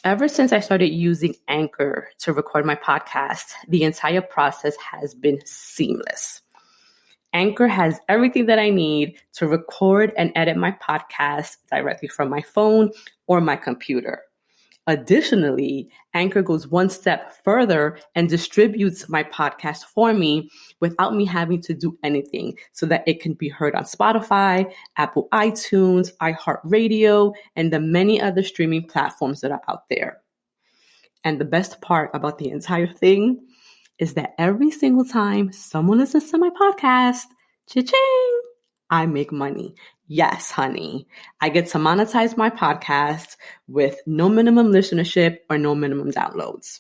Ever since I started using Anchor to record my podcast, the entire process has been seamless. Anchor has everything that I need to record and edit my podcast directly from my phone or my computer. Additionally, Anchor goes one step further and distributes my podcast for me without me having to do anything so that it can be heard on Spotify, Apple iTunes, iHeartRadio, and the many other streaming platforms that are out there. And the best part about the entire thing is that every single time someone listens to my podcast, cha-ching, I make money. Yes, honey. I get to monetize my podcast with no minimum listenership or no minimum downloads.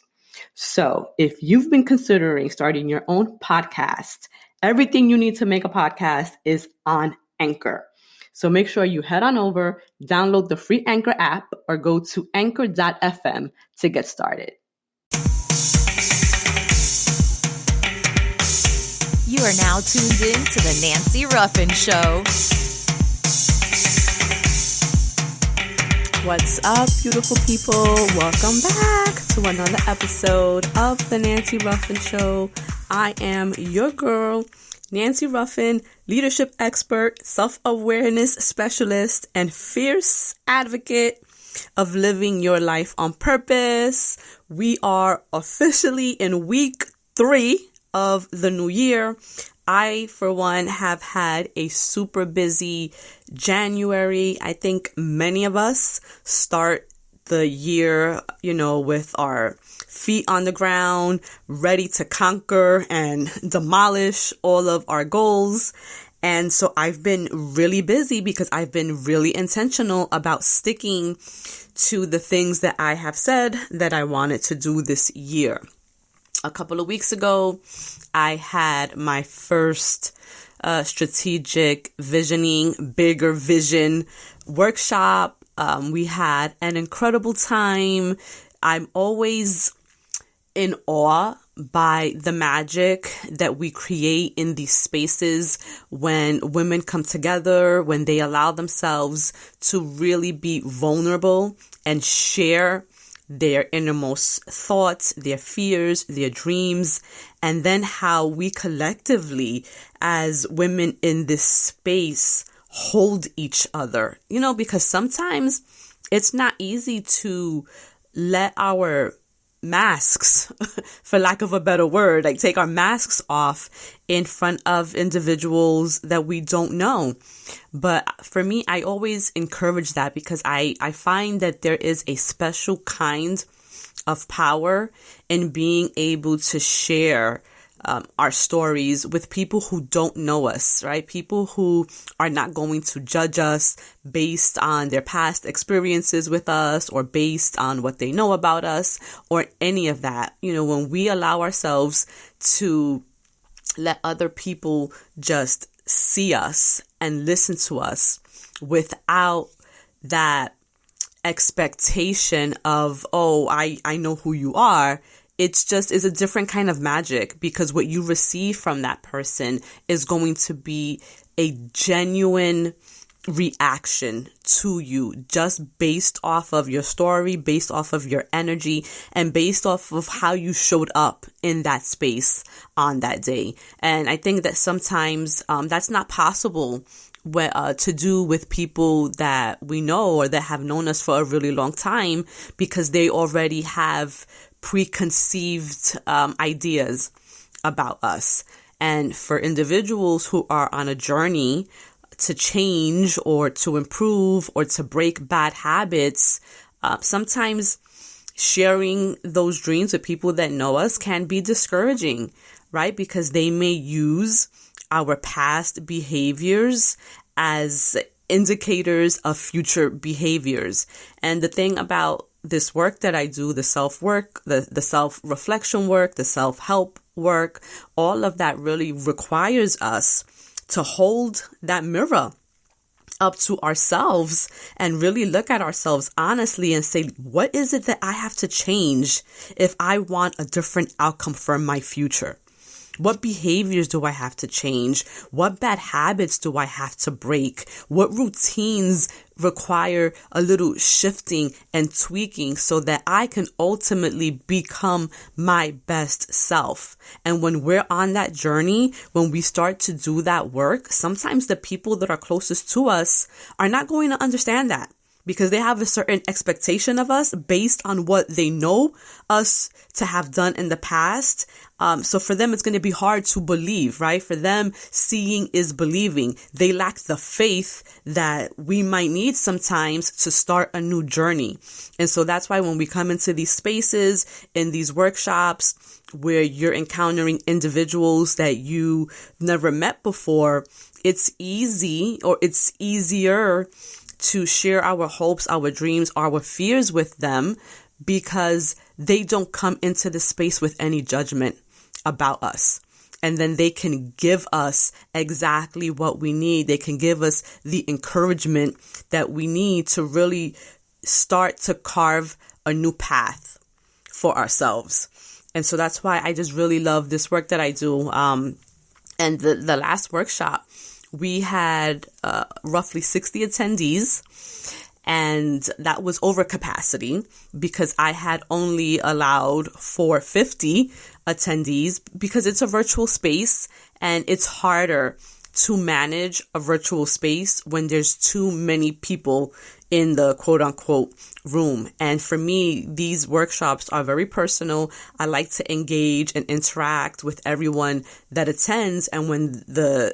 So if you've been considering starting your own podcast, everything you need to make a podcast is on Anchor. So make sure you head on over, download the free Anchor app, or go to anchor.fm to get started. You are now tuned in to the Nancy Ruffin Show. What's up, beautiful people? Welcome back to another episode of the Nancy Ruffin Show. I am your girl, Nancy Ruffin, leadership expert, self-awareness specialist, and fierce advocate of living your life on purpose. We are officially in week 3 of the new year. I, for one, have had a super busy January. I think many of us start the year, with our feet on the ground, ready to conquer and demolish all of our goals. And so I've been really busy because I've been really intentional about sticking to the things that I have said that I wanted to do this year. A couple of weeks ago, I had my first strategic visioning, bigger vision workshop. We had an incredible time. I'm always in awe by the magic that we create in these spaces when women come together, when they allow themselves to really be vulnerable and share their innermost thoughts, their fears, their dreams, and then how we collectively as women in this space hold each other. Because sometimes it's not easy to let our masks, for lack of a better word, take our masks off in front of individuals that we don't know. But for me, I always encourage that because I find that there is a special kind of power in being able to share our stories with people who don't know us, right? People who are not going to judge us based on their past experiences with us or based on what they know about us or any of that. When we allow ourselves to let other people just see us and listen to us without that expectation of, I know who you are. It's a different kind of magic because what you receive from that person is going to be a genuine reaction to you just based off of your story, based off of your energy, and based off of how you showed up in that space on that day. And I think that sometimes that's not possible to do with people that we know or that have known us for a really long time because they already have preconceived ideas about us. And for individuals who are on a journey to change or to improve or to break bad habits, sometimes sharing those dreams with people that know us can be discouraging, right? Because they may use our past behaviors as indicators of future behaviors. And the thing about this work that I do, the self-work, the self-reflection work, the self-help work, all of that really requires us to hold that mirror up to ourselves and really look at ourselves honestly and say, what is it that I have to change if I want a different outcome for my future? What behaviors do I have to change? What bad habits do I have to break? What routines require a little shifting and tweaking so that I can ultimately become my best self? And when we're on that journey, when we start to do that work, sometimes the people that are closest to us are not going to understand that, because they have a certain expectation of us based on what they know us to have done in the past. So for them, it's going to be hard to believe, right? For them, seeing is believing. They lack the faith that we might need sometimes to start a new journey. And so that's why when we come into these spaces, in these workshops, where you're encountering individuals that you never met before, it's easy, or it's easier to share our hopes, our dreams, our fears with them, because they don't come into the space with any judgment about us. And then they can give us exactly what we need. They can give us the encouragement that we need to really start to carve a new path for ourselves. And so that's why I just really love this work that I do. And the last workshop, we had roughly 60 attendees, and that was over capacity because I had only allowed for 50 attendees, because it's a virtual space and it's harder to manage a virtual space when there's too many people in the quote unquote room. And for me, these workshops are very personal. I like to engage and interact with everyone that attends. And when the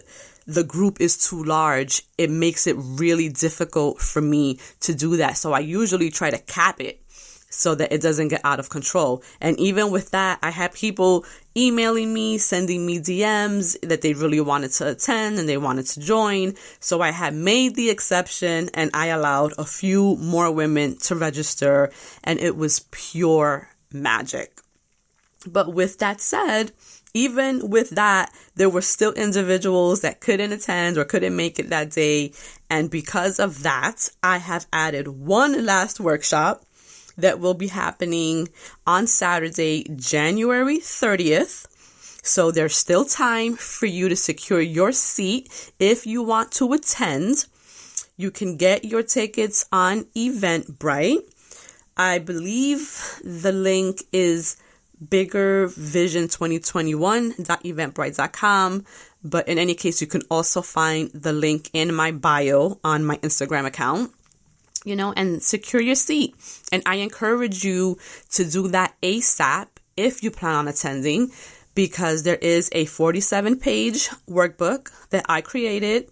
group is too large, it makes it really difficult for me to do that. So I usually try to cap it so that it doesn't get out of control. And even with that, I had people emailing me, sending me DMs that they really wanted to attend and they wanted to join. So I had made the exception and I allowed a few more women to register, and it was pure magic. But with that said, even with that, there were still individuals that couldn't attend or couldn't make it that day. And because of that, I have added one last workshop that will be happening on Saturday, January 30th. So there's still time for you to secure your seat if you want to attend. You can get your tickets on Eventbrite. I believe the link is biggervision2021.eventbrite.com. But in any case, you can also find the link in my bio on my Instagram account, and secure your seat. And I encourage you to do that ASAP if you plan on attending, because there is a 47-page workbook that I created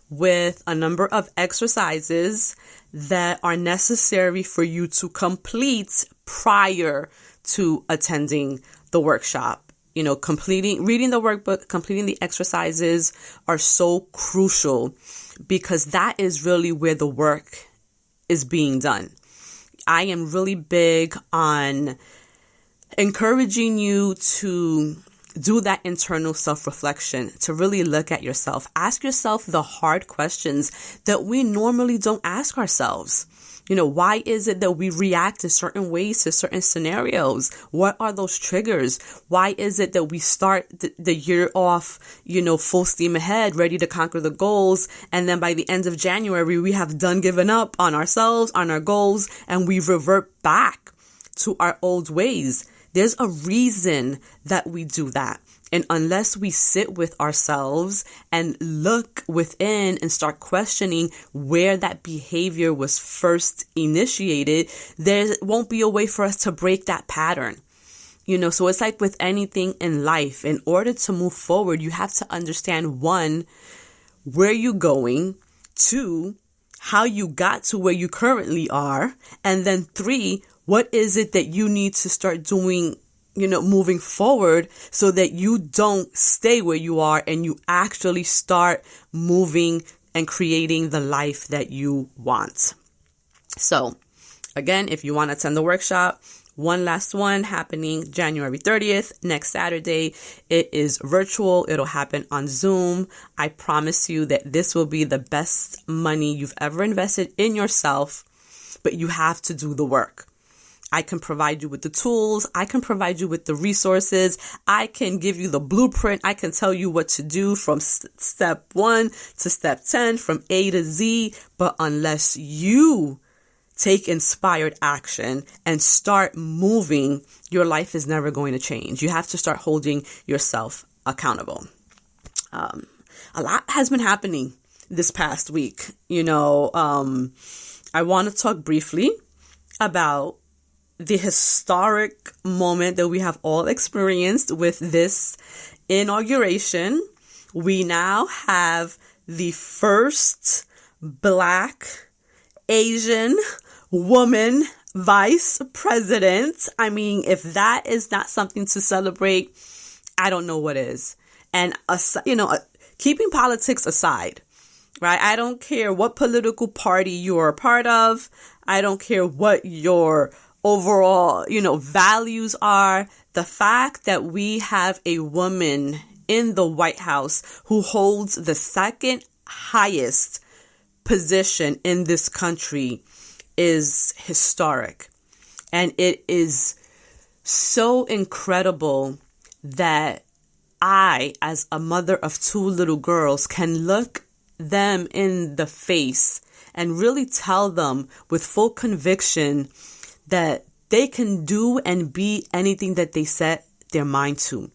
with a number of exercises that are necessary for you to complete prior to attending the workshop. Reading the workbook, completing the exercises are so crucial, because that is really where the work is being done. I am really big on encouraging you to do that internal self-reflection, to really look at yourself. Ask yourself the hard questions that we normally don't ask ourselves. Why is it that we react in certain ways to certain scenarios? What are those triggers? Why is it that we start the year off, full steam ahead, ready to conquer the goals, and then by the end of January, we have given up on ourselves, on our goals, and we revert back to our old ways? There's a reason that we do that. And unless we sit with ourselves and look within and start questioning where that behavior was first initiated, there won't be a way for us to break that pattern. So it's like with anything in life. In order to move forward, you have to understand, 1, where you're going, 2, how you got to where you currently are, and then 3, what is it that you need to start doing, moving forward, so that you don't stay where you are and you actually start moving and creating the life that you want. So again, if you want to attend the workshop, one last one happening January 30th, next Saturday. It is virtual. It'll happen on Zoom. I promise you that this will be the best money you've ever invested in yourself, but you have to do the work. I can provide you with the tools. I can provide you with the resources. I can give you the blueprint. I can tell you what to do from step 1 to step 10, from A to Z. But unless you take inspired action and start moving, your life is never going to change. You have to start holding yourself accountable. A lot has been happening this past week. I want to talk briefly about the historic moment that we have all experienced with this inauguration. We now have the first Black Asian woman vice president. I mean, if that is not something to celebrate, I don't know what is. And, keeping politics aside, right? I don't care what political party you're a part of. I don't care what your overall, values are. The fact that we have a woman in the White House who holds the second highest position in this country is historic. And it is so incredible that I, as a mother of 2 little girls, can look them in the face and really tell them with full conviction that they can do and be anything that they set their mind to.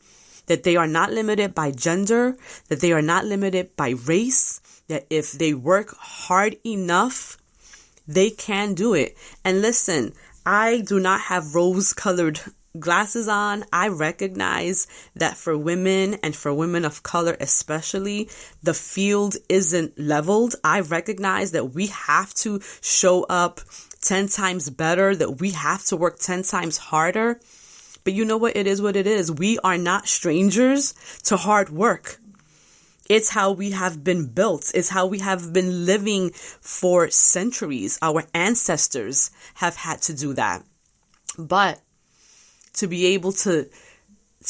That they are not limited by gender, that they are not limited by race, that if they work hard enough, they can do it. And listen, I do not have rose-colored glasses on. I recognize that for women and for women of color especially, the field isn't leveled. I recognize that we have to show up 10 times better, that we have to work 10 times harder. But you know what? It is what it is. We are not strangers to hard work. It's how we have been built. It's how we have been living for centuries. Our ancestors have had to do that. But to be able to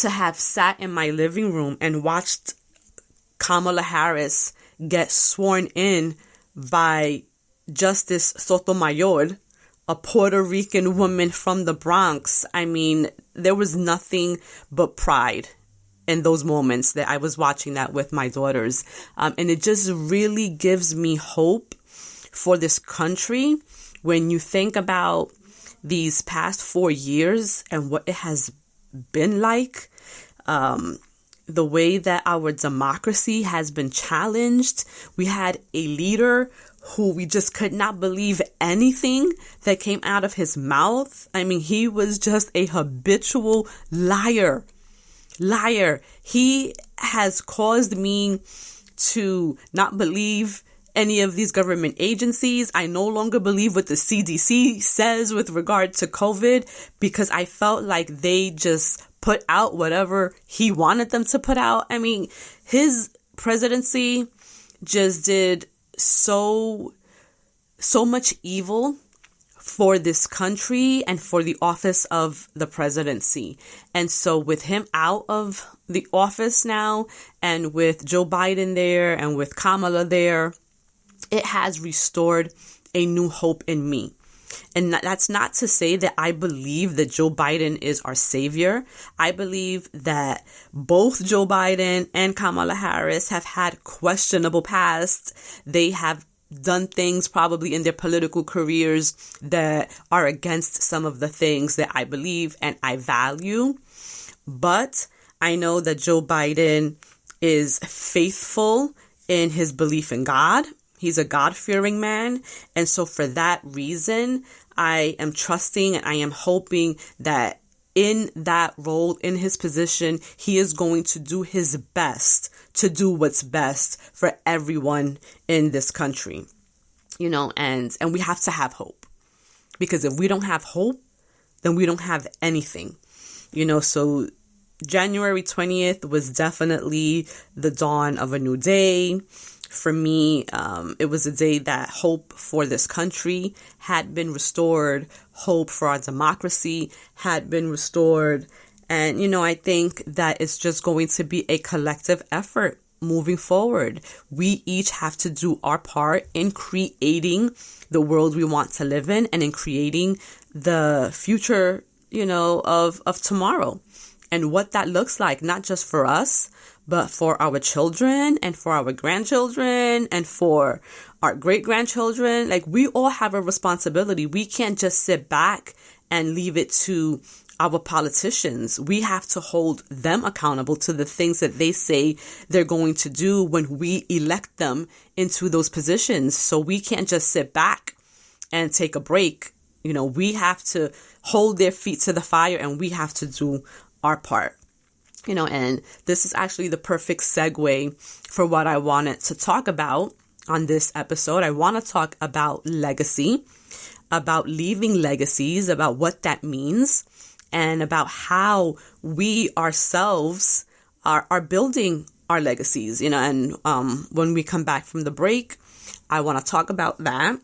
have sat in my living room and watched Kamala Harris get sworn in by Justice Sotomayor, a Puerto Rican woman from the Bronx, I mean, there was nothing but pride in those moments that I was watching that with my daughters. And it just really gives me hope for this country when you think about these past 4 years and what it has been like, the way that our democracy has been challenged. We had a leader who we just could not believe anything that came out of his mouth. I mean, he was just a habitual liar. He has caused me to not believe any of these government agencies. I no longer believe what the CDC says with regard to COVID because I felt like they just put out whatever he wanted them to put out. I mean, his presidency just did so much evil for this country and for the office of the presidency. And so with him out of the office now, and with Joe Biden there, and with Kamala there, it has restored a new hope in me. And that's not to say that I believe that Joe Biden is our savior. I believe that both Joe Biden and Kamala Harris have had questionable pasts. They have done things probably in their political careers that are against some of the things that I believe and I value. But I know that Joe Biden is faithful in his belief in God. He's a God-fearing man. And so for that reason, I am trusting and I am hoping that in that role, in his position, he is going to do his best to do what's best for everyone in this country. And we have to have hope. Because if we don't have hope, then we don't have anything. So January 20th was definitely the dawn of a new day. For me, it was a day that hope for this country had been restored. Hope for our democracy had been restored. And, I think that it's just going to be a collective effort moving forward. We each have to do our part in creating the world we want to live in and in creating the future, of tomorrow, and what that looks like, not just for us, but for our children and for our grandchildren and for our great-grandchildren. Like, we all have a responsibility. We can't just sit back and leave it to our politicians. We have to hold them accountable to the things that they say they're going to do when we elect them into those positions. So we can't just sit back and take a break. We have to hold their feet to the fire, and we have to do our part. And this is actually the perfect segue for what I wanted to talk about on this episode. I want to talk about legacy, about leaving legacies, about what that means, and about how we ourselves are building our legacies, and when we come back from the break, I want to talk about that.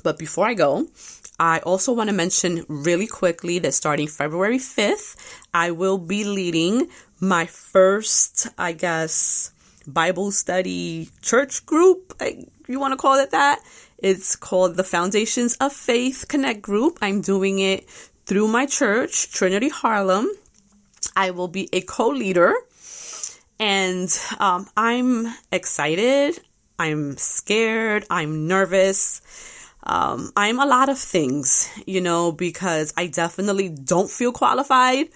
But before I go, I also want to mention really quickly that starting February 5th, I will be leading my first, Bible study church group, you want to call it that. It's called the Foundations of Faith Connect Group. I'm doing it through my church, Trinity Harlem. I will be a co-leader, and I'm excited. I'm scared. I'm nervous. I'm a lot of things, because I definitely don't feel qualified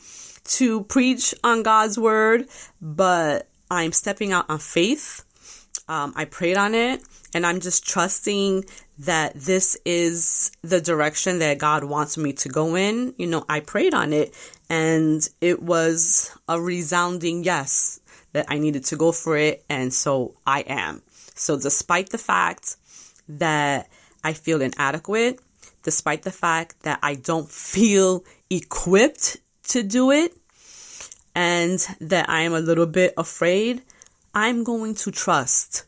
to preach on God's word, but I'm stepping out on faith. I prayed on it, and I'm just trusting that this is the direction that God wants me to go in. I prayed on it, and it was a resounding yes that I needed to go for it, and so I am. So despite the fact that I feel inadequate, despite the fact that I don't feel equipped to do it, and that I am a little bit afraid, I'm going to trust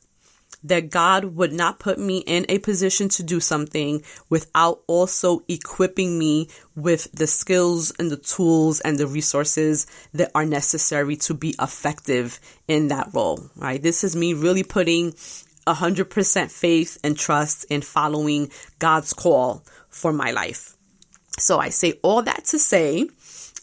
that God would not put me in a position to do something without also equipping me with the skills and the tools and the resources that are necessary to be effective in that role, right? This is me really putting 100% faith and trust in following God's call for my life. So I say all that to say,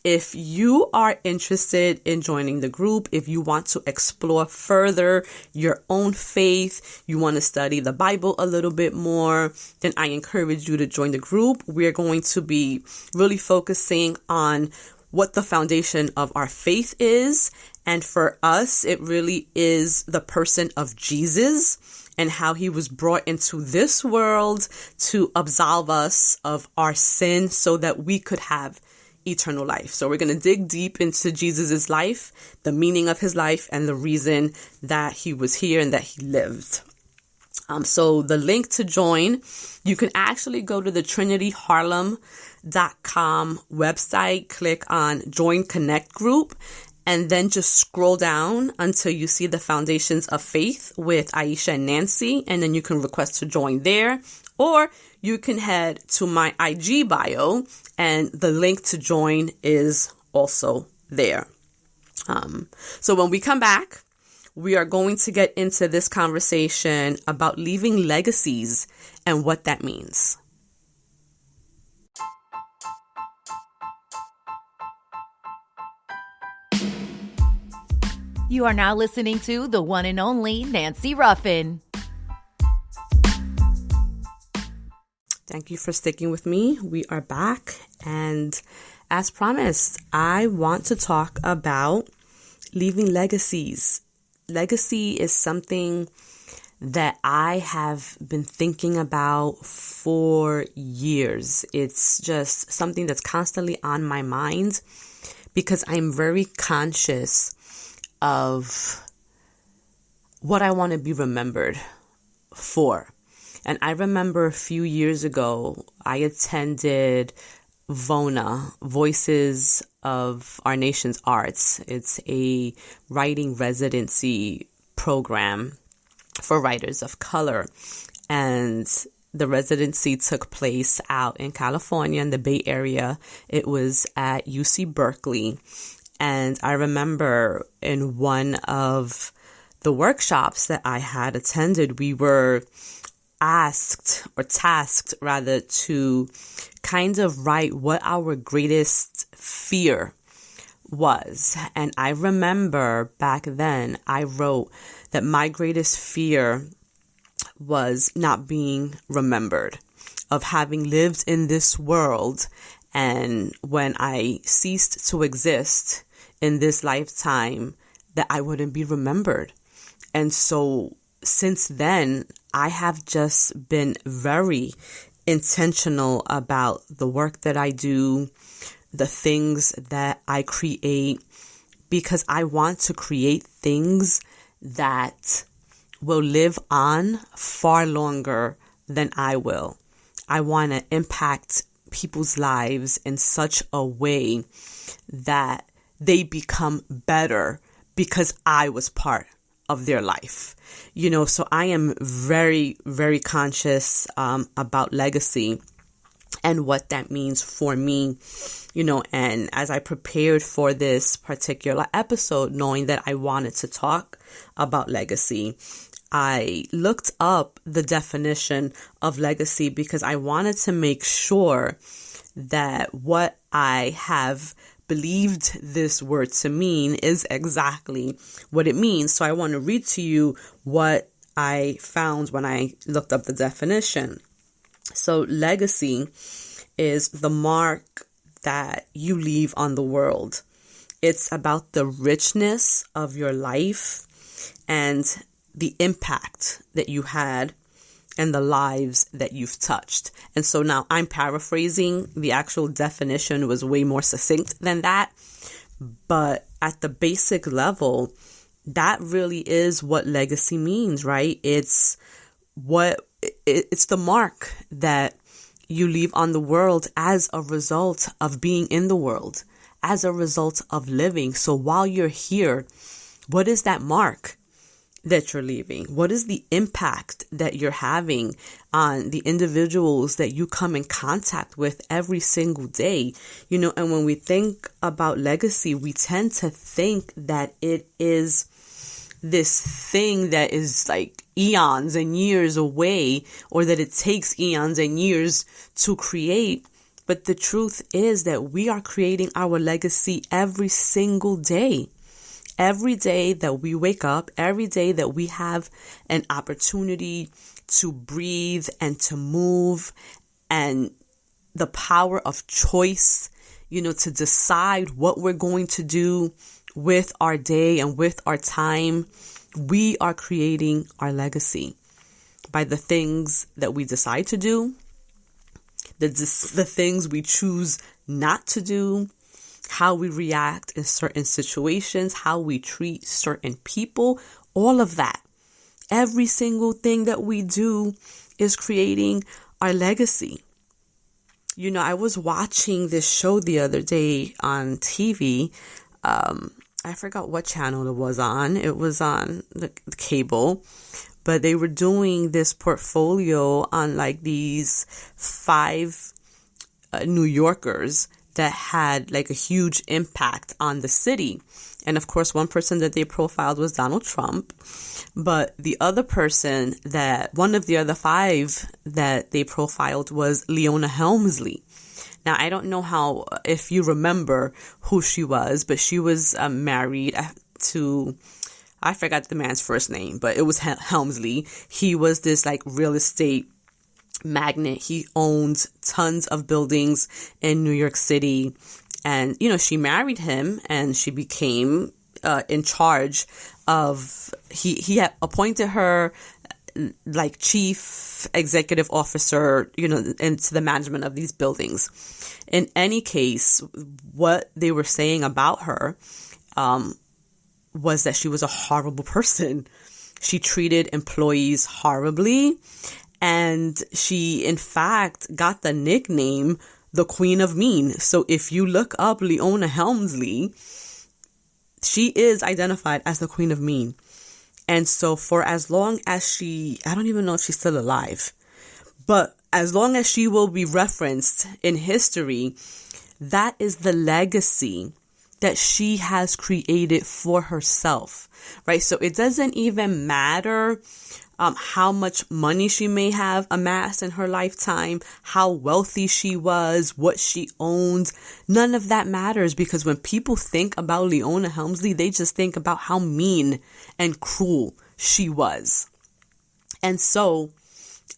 if you are interested in joining the group, if you want to explore further your own faith, you want to study the Bible a little bit more, then I encourage you to join the group. We're going to be really focusing on what the foundation of our faith is. And for us, it really is the person of Jesus and how he was brought into this world to absolve us of our sin so that we could have eternal life. So we're going to dig deep into Jesus's life, the meaning of his life, and the reason that he was here and that he lived. So the link to join, you can actually go to the trinityharlem.com website, click on Join Connect Group, and then just scroll down until you see the Foundations of Faith with Aisha and Nancy, and then you can request to join there. Or you can head to my IG bio, and the link to join is also there. So when we come back, we are going to get into this conversation about leaving legacies and what that means. You are now listening to the one and only Nancy Ruffin. Thank you for sticking with me. We are back, and as promised, I want to talk about leaving legacies. Legacy is something that I have been thinking about for years. It's just something that's constantly on my mind because I'm very conscious of what I want to be remembered for. And I remember a few years ago, I attended VONA, Voices of Our Nation's Arts. It's a writing residency program for writers of color. And the residency took place out in California, in the Bay Area. It was at UC Berkeley. And I remember in one of the workshops that I had attended, we were tasked rather, to kind of write what our greatest fear was. And I remember back then I wrote that my greatest fear was not being remembered, of having lived in this world, and when I ceased to exist in this lifetime, that I wouldn't be remembered. And so since then, I have just been very intentional about the work that I do, the things that I create, because I want to create things that will live on far longer than I will. I want to impact people's lives in such a way that they become better because I was part of their life. So I am very, very conscious about legacy and what that means for me, and as I prepared for this particular episode, knowing that I wanted to talk about legacy, I looked up the definition of legacy because I wanted to make sure that what I have believed this word to mean is exactly what it means. So I want to read to you what I found when I looked up the definition. So legacy is the mark that you leave on the world. It's about the richness of your life and the impact that you had and the lives that you've touched. And so now I'm paraphrasing. The actual definition was way more succinct than that. But at the basic level, that really is what legacy means, right? It's the mark that you leave on the world as a result of being in the world, as a result of living. So while you're here, what is that mark that you're leaving? What is the impact that you're having on the individuals that you come in contact with every single day? And when we think about legacy, we tend to think that it is this thing that is like eons and years away, or that it takes eons and years to create. But the truth is that we are creating our legacy every single day. Every day that we wake up, every day that we have an opportunity to breathe and to move, and the power of choice, to decide what we're going to do with our day and with our time, we are creating our legacy by the things that we decide to do, the things we choose not to do, how we react in certain situations, how we treat certain people, all of that. Every single thing that we do is creating our legacy. I was watching this show the other day on TV. I forgot what channel it was on. It was on the cable, but they were doing this portfolio on like these 5 New Yorkers that had like a huge impact on the city. And of course, one person that they profiled was Donald Trump. But the other person one of the other 5 that they profiled was Leona Helmsley. Now, I don't know if you remember who she was, but she was married to, I forgot the man's first name, but it was Helmsley. He was this like real estate magnate. He owned tons of buildings in New York City. And, she married him and she became in charge of, he had appointed her like chief executive officer, into the management of these buildings. In any case, what they were saying about her was that she was a horrible person. She treated employees horribly, and she, in fact, got the nickname the Queen of Mean. So if you look up Leona Helmsley, she is identified as the Queen of Mean. And so for as long as I don't even know if she's still alive, but as long as she will be referenced in history, that is the legacy that she has created for herself, right? So it doesn't even matter how much money she may have amassed in her lifetime, how wealthy she was, what she owns. None of that matters, because when people think about Leona Helmsley, they just think about how mean and cruel she was. And so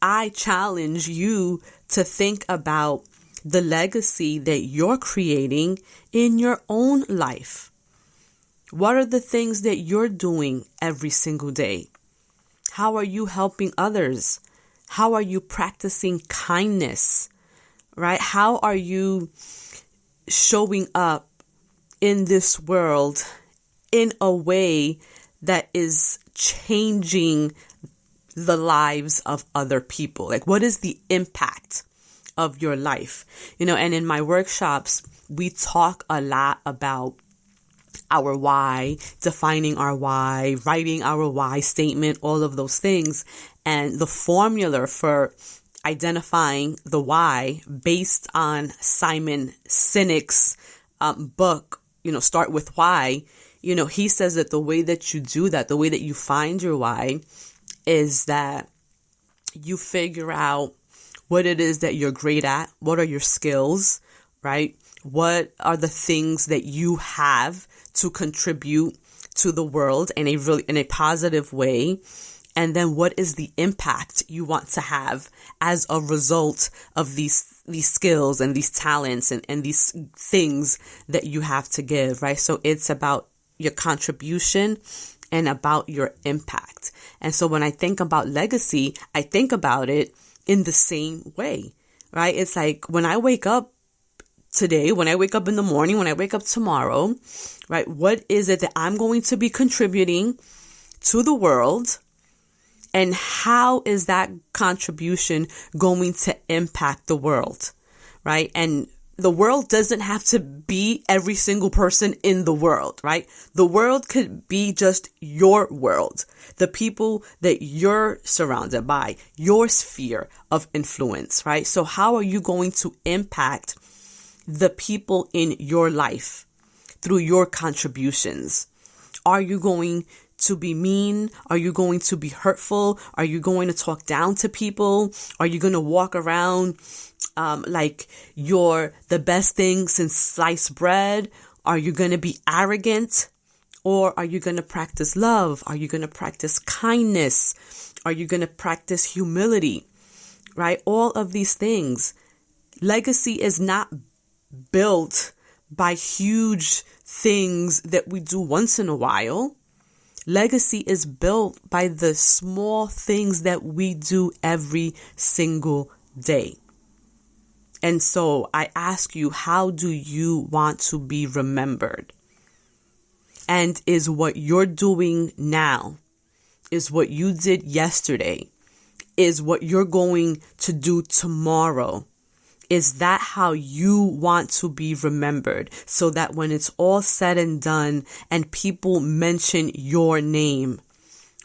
I challenge you to think about the legacy that you're creating in your own life. What are the things that you're doing every single day? How are you helping others? How are you practicing kindness, right? How are you showing up in this world in a way that is changing the lives of other people? Like, what is the impact of your life? And in my workshops, we talk a lot about our why, defining our why, writing our why statement, all of those things. And the formula for identifying the why, based on Simon Sinek's book, Start With Why, he says that the way that you do that, the way that you find your why, is that you figure out what it is that you're great at, what are your skills, right? What are the things that you have to contribute to the world in a positive way? And then what is the impact you want to have as a result of these skills and these talents and these things that you have to give, right? So it's about your contribution and about your impact. And so when I think about legacy, I think about it in the same way, right? It's like when I wake up today, when I wake up in the morning, when I wake up tomorrow, right? What is it that I'm going to be contributing to the world? And how is that contribution going to impact the world, right? And the world doesn't have to be every single person in the world, right? The world could be just your world, the people that you're surrounded by, your sphere of influence, right? So how are you going to impact the people in your life through your contributions? Are you going to be mean? Are you going to be hurtful? Are you going to talk down to people? Are you going to walk around like you're the best thing since sliced bread? Are you going to be arrogant? Or are you going to practice love? Are you going to practice kindness? Are you going to practice humility? Right? All of these things. Legacy is not built by huge things that we do once in a while. Legacy is built by the small things that we do every single day. And so I ask you, how do you want to be remembered? And is what you're doing now, is what you did yesterday, is what you're going to do tomorrow, is that how you want to be remembered? So that when it's all said and done and people mention your name,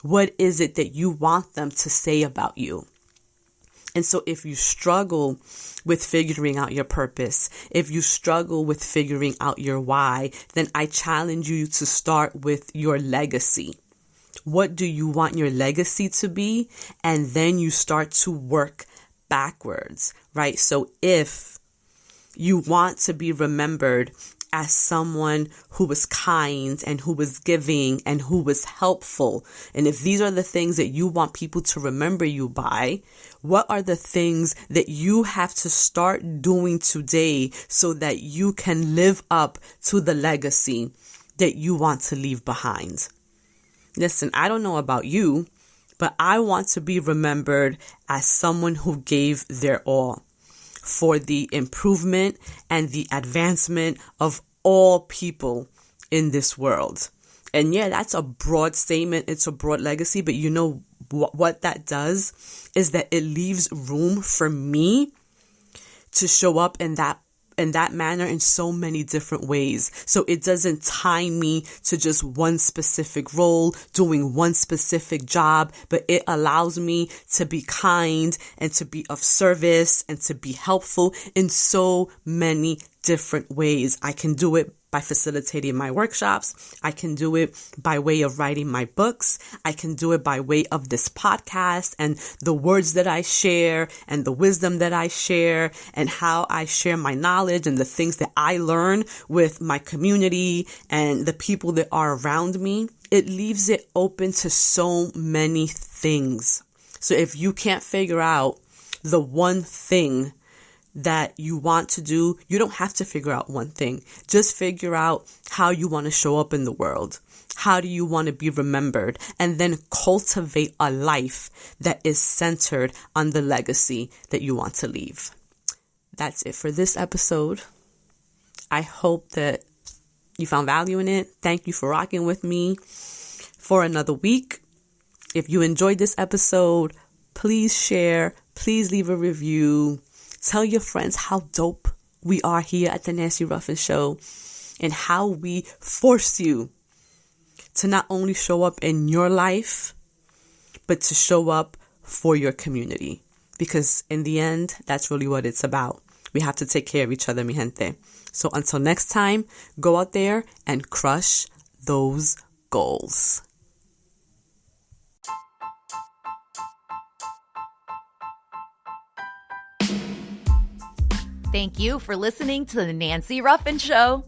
what is it that you want them to say about you? And so if you struggle with figuring out your purpose, if you struggle with figuring out your why, then I challenge you to start with your legacy. What do you want your legacy to be? And then you start to work backwards, right? So if you want to be remembered as someone who was kind and who was giving and who was helpful, and if these are the things that you want people to remember you by, what are the things that you have to start doing today so that you can live up to the legacy that you want to leave behind? Listen, I don't know about you, but I want to be remembered as someone who gave their all for the improvement and the advancement of all people in this world. And yeah, that's a broad statement. It's a broad legacy, but you know what that does is that it leaves room for me to show up in that manner in so many different ways. So it doesn't tie me to just one specific role, doing one specific job, but it allows me to be kind and to be of service and to be helpful in so many different ways. I can do it by facilitating my workshops. I can do it by way of writing my books. I can do it by way of this podcast and the words that I share and the wisdom that I share and how I share my knowledge and the things that I learn with my community and the people that are around me. It leaves it open to so many things. So if you can't figure out the one thing that you want to do, you don't have to figure out one thing. Just figure out how you want to show up in the world. How do you want to be remembered? And then cultivate a life that is centered on the legacy that you want to leave. That's it for this episode. I hope that you found value in it. Thank you for rocking with me for another week. If you enjoyed this episode, please share. Please leave a review. Tell your friends how dope we are here at the Nancy Ruffin Show and how we force you to not only show up in your life, but to show up for your community. Because in the end, that's really what it's about. We have to take care of each other, mi gente. So until next time, go out there and crush those goals. Thank you for listening to The Nancy Ruffin Show.